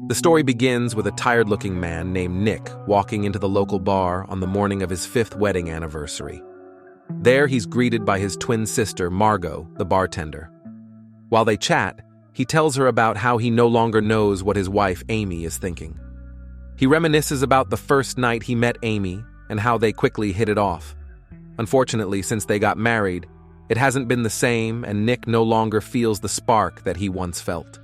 The story begins with a tired-looking man named Nick walking into the local bar on the morning of his 5th wedding anniversary. There, he's greeted by his twin sister, Margot, the bartender. While they chat, he tells her about how he no longer knows what his wife, Amy, is thinking. He reminisces about the first night he met Amy and how they quickly hit it off. Unfortunately, since they got married, it hasn't been the same, and Nick no longer feels the spark that he once felt.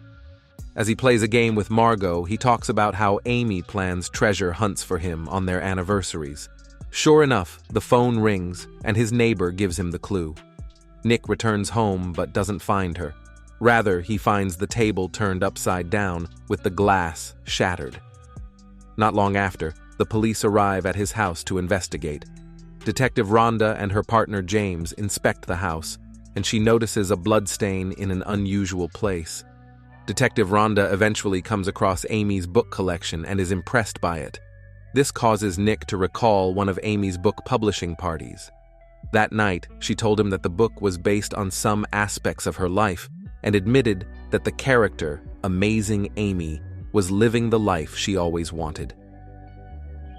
As he plays a game with Margot, he talks about how Amy plans treasure hunts for him on their anniversaries. Sure enough, the phone rings, and his neighbor gives him the clue. Nick returns home but doesn't find her. Rather, he finds the table turned upside down, with the glass shattered. Not long after, the police arrive at his house to investigate. Detective Rhonda and her partner James inspect the house, and she notices a bloodstain in an unusual place. Detective Rhonda eventually comes across Amy's book collection and is impressed by it. This causes Nick to recall one of Amy's book publishing parties. That night, she told him that the book was based on some aspects of her life and admitted that the character, Amazing Amy, was living the life she always wanted.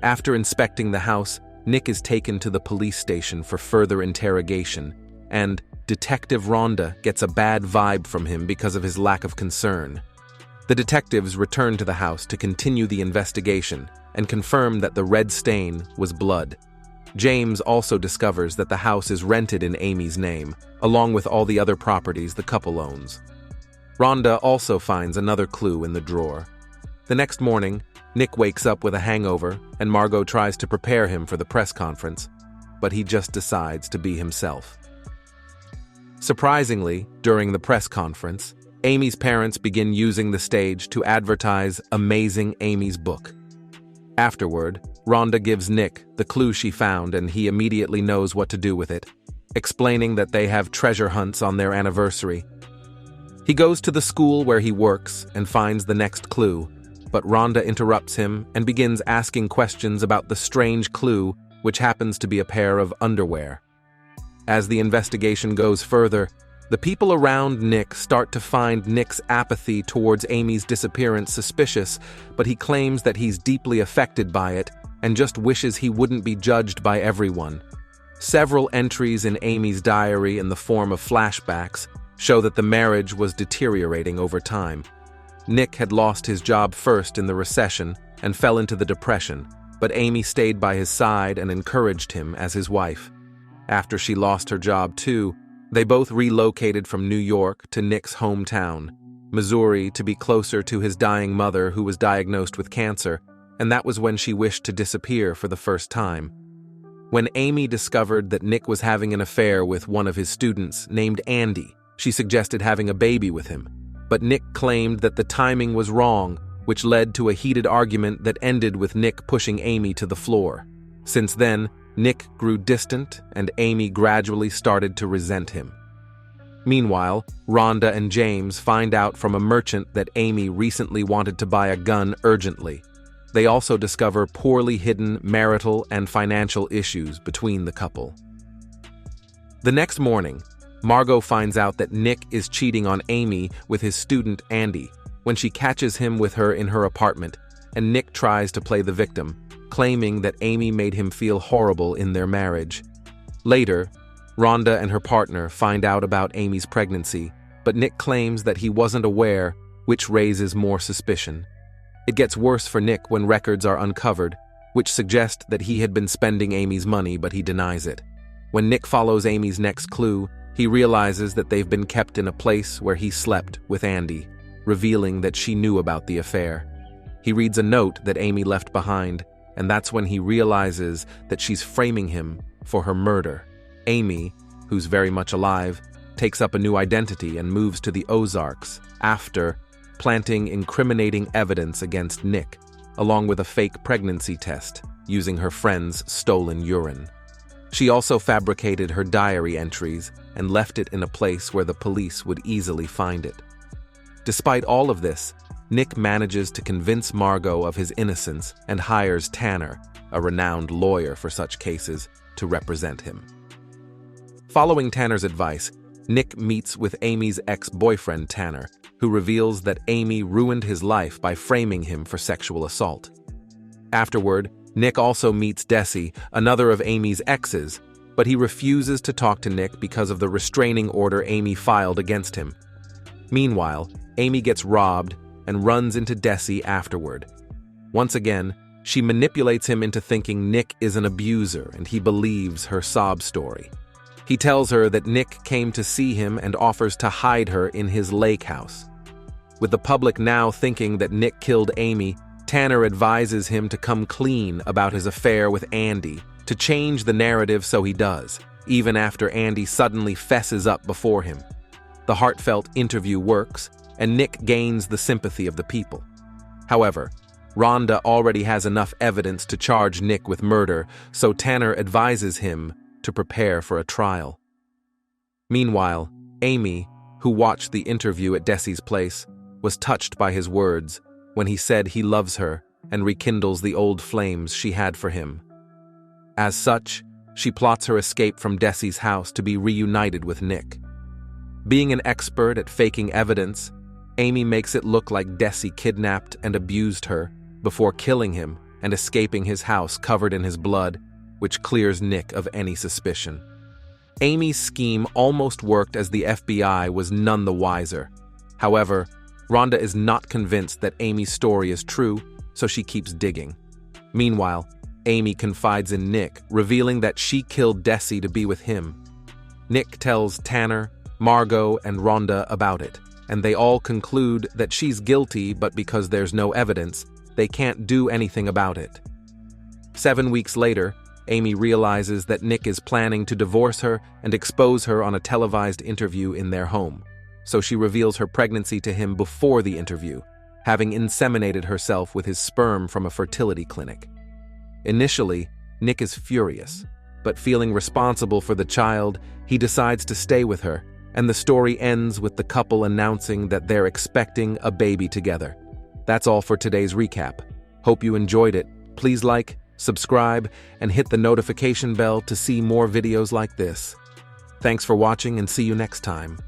After inspecting the house, Nick is taken to the police station for further interrogation, and Detective Rhonda gets a bad vibe from him because of his lack of concern. The detectives return to the house to continue the investigation and confirm that the red stain was blood. James also discovers that the house is rented in Amy's name, along with all the other properties the couple owns. Rhonda also finds another clue in the drawer. The next morning, Nick wakes up with a hangover, and Margot tries to prepare him for the press conference, but he just decides to be himself. Surprisingly, during the press conference, Amy's parents begin using the stage to advertise Amazing Amy's book. Afterward, Rhonda gives Nick the clue she found, and he immediately knows what to do with it, explaining that they have treasure hunts on their anniversary. He goes to the school where he works and finds the next clue, but Rhonda interrupts him and begins asking questions about the strange clue, which happens to be a pair of underwear. As the investigation goes further, the people around Nick start to find Nick's apathy towards Amy's disappearance suspicious, but he claims that he's deeply affected by it and just wishes he wouldn't be judged by everyone. Several entries in Amy's diary in the form of flashbacks show that the marriage was deteriorating over time. Nick had lost his job first in the recession and fell into the depression, but Amy stayed by his side and encouraged him as his wife. After she lost her job too, they both relocated from New York to Nick's hometown, Missouri, to be closer to his dying mother who was diagnosed with cancer, and that was when she wished to disappear for the first time. When Amy discovered that Nick was having an affair with one of his students named Andy, she suggested having a baby with him. But Nick claimed that the timing was wrong, which led to a heated argument that ended with Nick pushing Amy to the floor. Since then, Nick grew distant, and Amy gradually started to resent him. Meanwhile, Rhonda and James find out from a merchant that Amy recently wanted to buy a gun urgently. They also discover poorly hidden marital and financial issues between the couple. The next morning, Margot finds out that Nick is cheating on Amy with his student Andy when she catches him with her in her apartment, and Nick tries to play the victim, claiming that Amy made him feel horrible in their marriage. Later, Rhonda and her partner find out about Amy's pregnancy, but Nick claims that he wasn't aware, which raises more suspicion. It gets worse for Nick when records are uncovered, which suggest that he had been spending Amy's money, but he denies it. When Nick follows Amy's next clue, he realizes that they've been kept in a place where he slept with Andy, revealing that she knew about the affair. He reads a note that Amy left behind, and that's when he realizes that she's framing him for her murder. Amy, who's very much alive, takes up a new identity and moves to the Ozarks after planting incriminating evidence against Nick, along with a fake pregnancy test using her friend's stolen urine. She also fabricated her diary entries and left it in a place where the police would easily find it. Despite all of this, Nick manages to convince Margot of his innocence and hires Tanner, a renowned lawyer for such cases, to represent him. Following Tanner's advice, Nick meets with Amy's ex-boyfriend Tanner, who reveals that Amy ruined his life by framing him for sexual assault. Afterward, Nick also meets Desi, another of Amy's exes, but he refuses to talk to Nick because of the restraining order Amy filed against him. Meanwhile, Amy gets robbed and runs into Desi afterward. Once again, she manipulates him into thinking Nick is an abuser and he believes her sob story. He tells her that Nick came to see him and offers to hide her in his lake house. With the public now thinking that Nick killed Amy, Tanner advises him to come clean about his affair with Andy, to change the narrative so he does, even after Andy suddenly fesses up before him. The heartfelt interview works, and Nick gains the sympathy of the people. However, Rhonda already has enough evidence to charge Nick with murder, so Tanner advises him to prepare for a trial. Meanwhile, Amy, who watched the interview at Desi's place, was touched by his words when he said he loves her and rekindles the old flames she had for him. As such, she plots her escape from Desi's house to be reunited with Nick. Being an expert at faking evidence, Amy makes it look like Desi kidnapped and abused her before killing him and escaping his house covered in his blood, which clears Nick of any suspicion. Amy's scheme almost worked as the FBI was none the wiser. However, Rhonda is not convinced that Amy's story is true, so she keeps digging. Meanwhile, Amy confides in Nick, revealing that she killed Desi to be with him. Nick tells Tanner, Margot, and Rhonda about it, and they all conclude that she's guilty, but because there's no evidence, they can't do anything about it. 7 weeks later, Amy realizes that Nick is planning to divorce her and expose her on a televised interview in their home, so she reveals her pregnancy to him before the interview, having inseminated herself with his sperm from a fertility clinic. Initially, Nick is furious, but feeling responsible for the child, he decides to stay with her, and the story ends with the couple announcing that they're expecting a baby together. That's all for today's recap. Hope you enjoyed it. Please like, subscribe, and hit the notification bell to see more videos like this. Thanks for watching and see you next time.